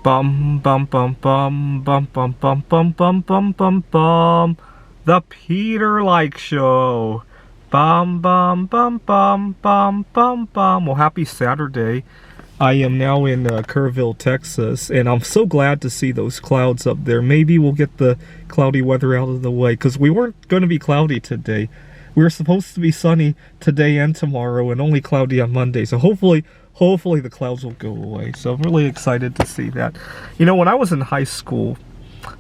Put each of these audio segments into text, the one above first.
Bum bum bum bum bum bum bum bum bum bum bum bum. The Peter Like Show. Bum bum bum bum bum bum bum. Well, happy Saturday. I am now in Kerrville, Texas, and I'm so glad to see those clouds up there. Maybe we'll get the cloudy weather out of the way, because we weren't going to be cloudy today. We were supposed to be sunny today and tomorrow, and only cloudy on Monday. So hopefully the clouds will go away. So I'm really excited to see that. You know, when I was in high school,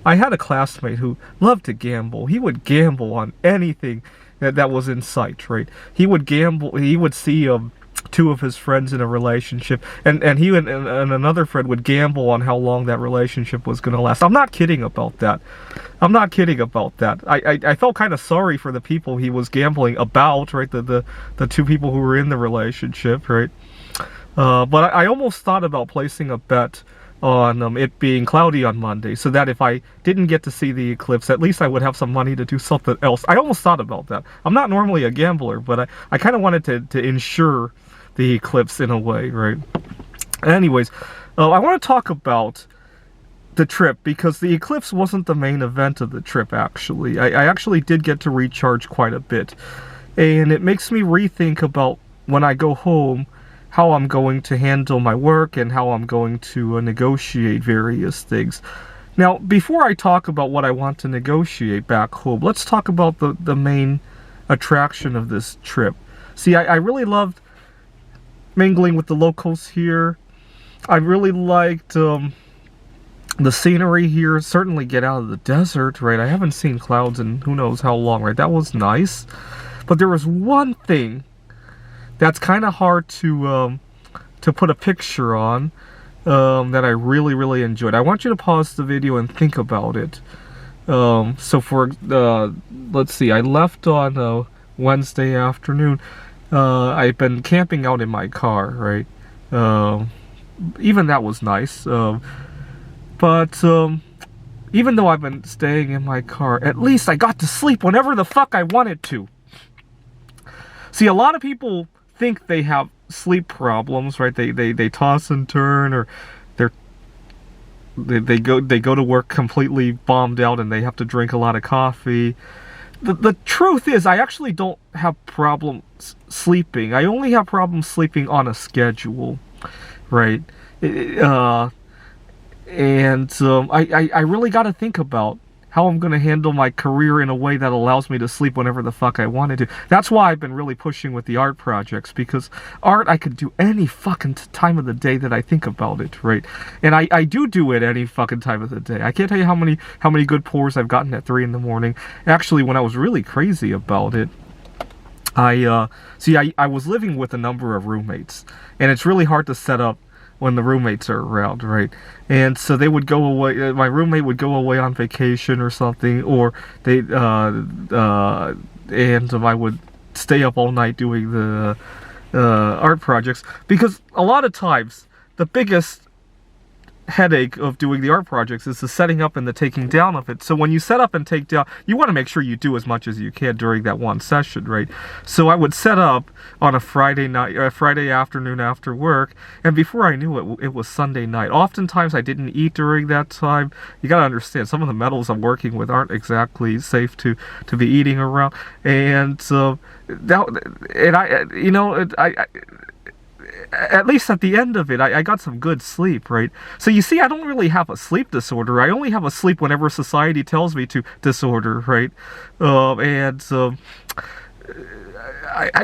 I had a classmate who loved to gamble. He would gamble on anything that was in sight, right? He would gamble. He would see two of his friends in a relationship, and he and another friend would gamble on how long that relationship was going to last. I'm not kidding about that. I'm not kidding about that. I felt kind of sorry for the people he was gambling about, right? The two people who were in the relationship, right? But I almost thought about placing a bet on it being cloudy on Monday, so that if I didn't get to see the eclipse, at least I would have some money to do something else. I almost thought about that. I'm not normally a gambler, but I kind of wanted to ensure the eclipse in a way, right? Anyways, I want to talk about the trip, because the eclipse wasn't the main event of the trip, actually. I actually did get to recharge quite a bit, and it makes me rethink about when I go home, how I'm going to handle my work and how I'm going to negotiate various things. Now, before I talk about what I want to negotiate back home, let's talk about the main attraction of this trip. See, I really loved mingling with the locals here. I really liked the scenery here. Certainly get out of the desert, right? I haven't seen clouds in who knows how long, right? That was nice. But there was one thing that's kind of hard to put a picture on that I really enjoyed. I want you to pause the video and think about it. So for let's see, I left on Wednesday afternoon. I've been camping out in my car, right? Even that was nice. But even though I've been staying in my car, at least I got to sleep whenever the fuck I wanted to. See, a lot of people think they have sleep problems, right? They toss and turn, or they go to work completely bombed out and they have to drink a lot of coffee. The truth is, I actually don't have problems sleeping. I only have problems sleeping on a schedule, right? I really got to think about how I'm going to handle my career in a way that allows me to sleep whenever the fuck I wanted to. That's why I've been really pushing with the art projects, because art I could do any fucking time of the day that I think about it, right? And I do it any fucking time of the day. I can't tell you how many good pours I've gotten at 3 in the morning. Actually, when I was really crazy about it, I was living with a number of roommates, and it's really hard to set up when the roommates are around, right? And so they would go away, my roommate would go away on vacation or something, or and I would stay up all night doing the art projects, because a lot of times the biggest headache of doing the art projects is the setting up and the taking down of it. So when you set up and take down, you want to make sure you do as much as you can during that one session, right? So I would set up on a Friday night, Friday afternoon after work, and before I knew it, it was Sunday night. Oftentimes I didn't eat during that time. You gotta understand, some of the metals I'm working with aren't exactly safe to be eating around, and at least at the end of it, I got some good sleep, right? So you see, I don't really have a sleep disorder. I only have a sleep whenever society tells me to disorder, right? I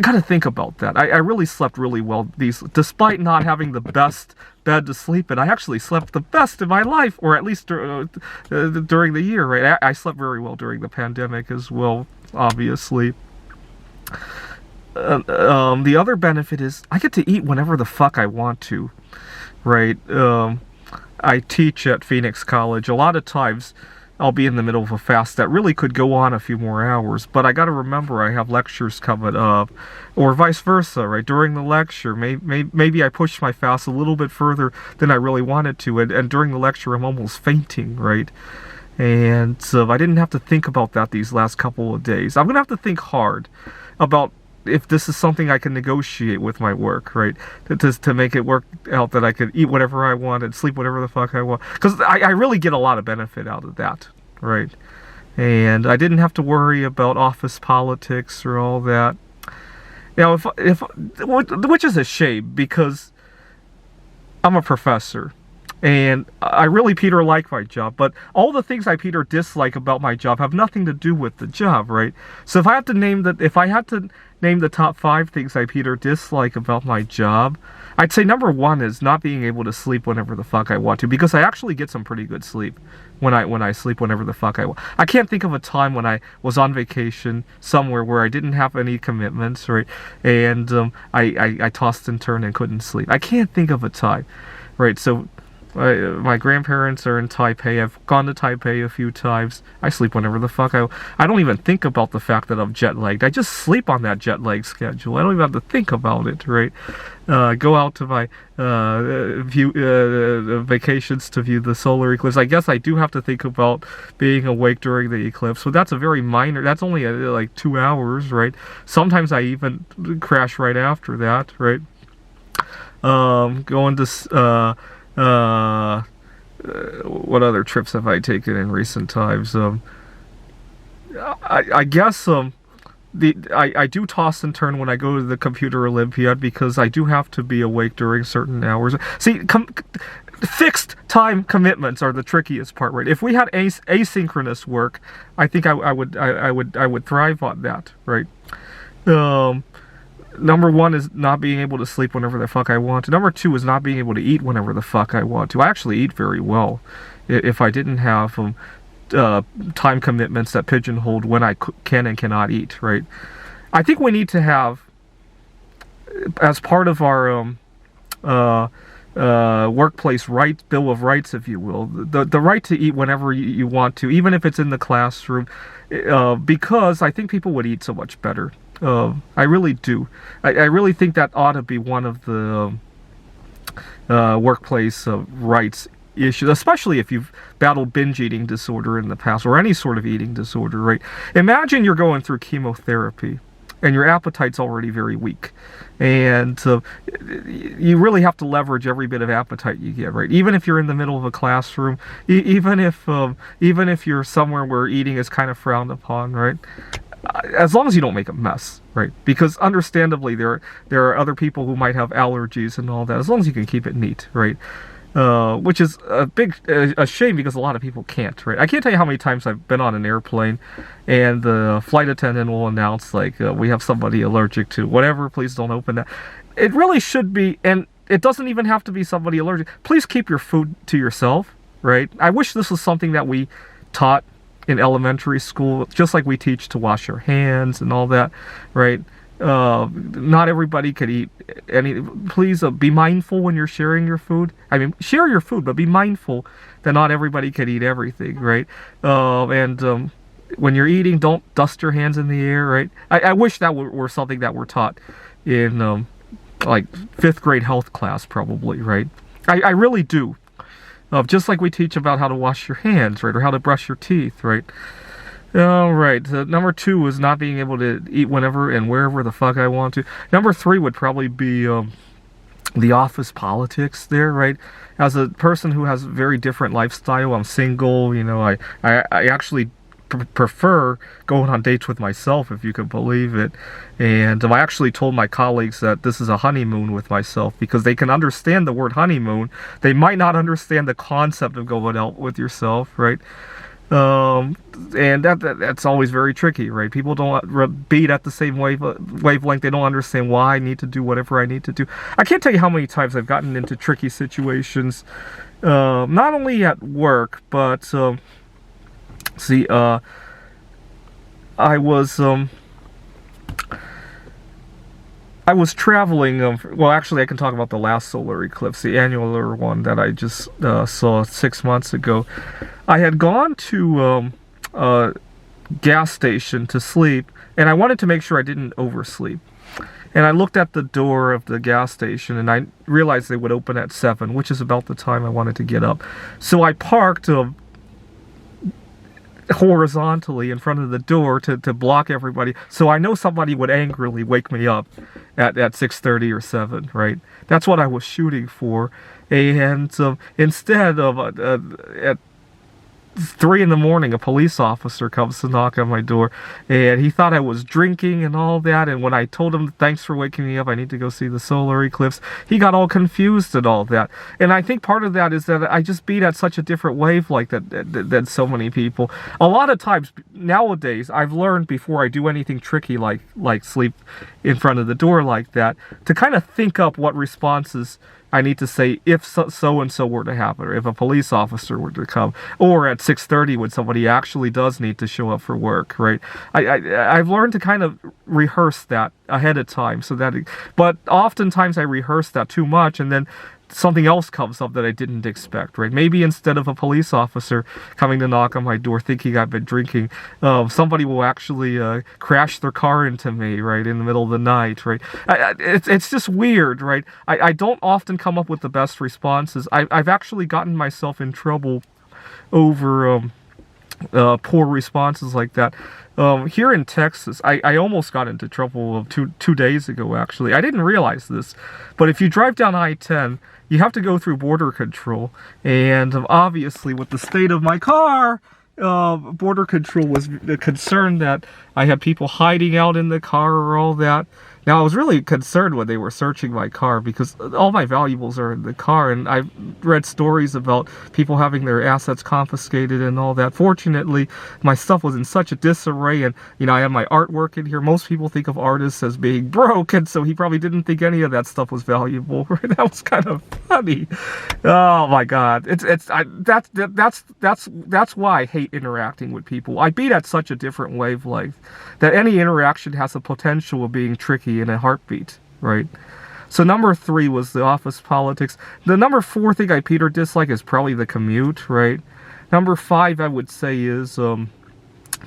gotta think about that. I really slept really well, despite not having the best bed to sleep in. I actually slept the best in my life, or at least during the year, right? I slept very well during the pandemic as well, obviously. The other benefit is I get to eat whenever the fuck I want to, right? I teach at Phoenix College. A lot of times I'll be in the middle of a fast that really could go on a few more hours, but I gotta remember I have lectures coming up, or vice versa, right? During the lecture, maybe I pushed my fast a little bit further than I really wanted to, and during the lecture I'm almost fainting, right? And so I didn't have to think about that these last couple of days. I'm gonna have to think hard about if this is something I can negotiate with my work, right? To make it work out that I could eat whatever I want and sleep whatever the fuck I want. Because I really get a lot of benefit out of that, right? And I didn't have to worry about office politics or all that. Now, which is a shame, because I'm a professor. And I really, Peter, like my job, but all the things I, Peter, dislike about my job have nothing to do with the job, right? So if I had to name the top 5 things I, Peter, dislike about my job, I'd say number 1 is not being able to sleep whenever the fuck I want to, because I actually get some pretty good sleep when I sleep whenever the fuck I want. I can't think of a time when I was on vacation somewhere where I didn't have any commitments, right? And I tossed and turned and couldn't sleep. I can't think of a time, right? So my grandparents are in Taipei. I've gone to Taipei a few times. I sleep whenever the fuck I don't even think about the fact that I'm jet lagged. I just sleep on that jet lag schedule. I don't even have to think about it, right? Go out to my vacations to view the solar eclipse. I guess I do have to think about being awake during the eclipse. So that's a very minor. That's only like 2 hours, right? Sometimes I even crash right after that, right? Going to what other trips have I taken in recent times? I guess I do toss and turn when I go to the Computer Olympiad, because I do have to be awake during certain hours. See, fixed time commitments are the trickiest part, right? If we had asynchronous work, I think I would thrive on that, right? Number 1 is not being able to sleep whenever the fuck I want to. Number 2 is not being able to eat whenever the fuck I want to. I actually eat very well if I didn't have time commitments that pigeonholed when I can and cannot eat, right? I think we need to have, as part of our workplace rights, Bill of Rights, if you will, the right to eat whenever you want to, even if it's in the classroom, because I think people would eat so much better. I really do. I really think that ought to be one of the workplace rights issues, especially if you've battled binge eating disorder in the past, or any sort of eating disorder, right? Imagine you're going through chemotherapy and your appetite's already very weak, and you really have to leverage every bit of appetite you get, right? Even if you're in the middle of a classroom, even if you're somewhere where eating is kind of frowned upon, right? As long as you don't make a mess, right? Because understandably, there are other people who might have allergies and all that. As long as you can keep it neat, right? Which is a shame, because a lot of people can't, right? I can't tell you how many times I've been on an airplane and the flight attendant will announce, like, we have somebody allergic to whatever, please don't open that. It really should be, and it doesn't even have to be somebody allergic. Please keep your food to yourself, right? I wish this was something that we taught in elementary school, just like we teach to wash your hands and all that, right? Not everybody could eat any. Please be mindful when you're sharing your food. I mean, share your food, but be mindful that not everybody could eat everything, right? And when you're eating, don't dust your hands in the air, right? I wish that were something that were taught in like 5th grade health class, probably, right? I really do. Just like we teach about how to wash your hands, right? Or how to brush your teeth, right? All right. Number 2 is not being able to eat whenever and wherever the fuck I want to. Number 3 would probably be the office politics there, right? As a person who has a very different lifestyle, I'm single, you know, I actually prefer going on dates with myself, if you can believe it. And I actually told my colleagues that this is a honeymoon with myself, because they can understand the word honeymoon. They might not understand the concept of going out with yourself, right? And that's always very tricky, right? People don't beat at the same wavelength. They don't understand why I need to do whatever I need to do. I can't tell you how many times I've gotten into tricky situations, not only at work, but see, I was traveling, well, actually, I can talk about the last solar eclipse, the annular one that I just saw 6 months ago. I had gone to a gas station to sleep, and I wanted to make sure I didn't oversleep. And I looked at the door of the gas station, and I realized they would open at 7, which is about the time I wanted to get up. So I parked horizontally in front of the door to block everybody. So I know somebody would angrily wake me up at 6:30 or 7, right? That's what I was shooting for. And instead of at 3 in the morning, a police officer comes to knock on my door, and he thought I was drinking and all that. And when I told him, thanks for waking me up, I need to go see the solar eclipse, he got all confused and all that. And I think part of that is that I just beat at such a different wavelength than so many people. A lot of times nowadays, I've learned before I do anything tricky like sleep in front of the door like that, to kind of think up what responses I need to say if so-and-so were to happen, or if a police officer were to come, or at 6:30 when somebody actually does need to show up for work, right? I've learned to kind of rehearse that ahead of time, but oftentimes I rehearse that too much, and then something else comes up that I didn't expect, right? Maybe instead of a police officer coming to knock on my door thinking I've been drinking, somebody will actually crash their car into me, right, in the middle of the night, right? It's just weird, right? I don't often come up with the best responses. I've actually gotten myself in trouble over poor responses like that. Here in Texas, I almost got into trouble two days ago, actually. I didn't realize this, but if you drive down I-10, you have to go through border control, and obviously with the state of my car, border control was concerned that I had people hiding out in the car or all that. Now, I was really concerned when they were searching my car because all my valuables are in the car, and I've read stories about people having their assets confiscated and all that. Fortunately, my stuff was in such a disarray, and, you know, I have my artwork in here. Most people think of artists as being broke, and so he probably didn't think any of that stuff was valuable. That was kind of funny. Oh my God. That's why I hate interacting with people. I beat at such a different wavelength that any interaction has the potential of being tricky in a heartbeat, right? So number 3 was the office politics. The number 4 thing I Peter dislike is probably the commute, right? Number 5 I would say is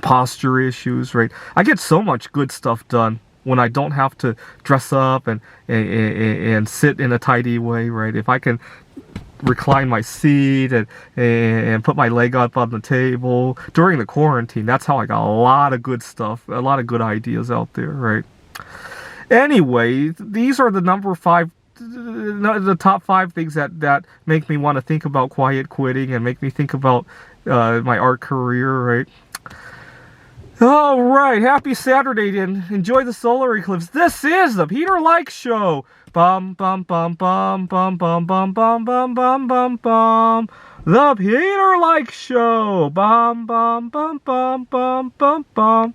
posture issues, right? I get so much good stuff done when I don't have to dress up and sit in a tidy way, right? If I can recline my seat and put my leg up on the table during the quarantine, that's how I got a lot of good stuff, a lot of good ideas out there, right? Anyway, these are the top 5 things that make me want to think about quiet quitting and make me think about my art career, right? All right, happy Saturday and enjoy the solar eclipse. This is the Peter Like Show. Bum bum bum bum bum bum bum bum bum bum bum bum. The Peter Like Show. Bum bum bum bum bum bum bum.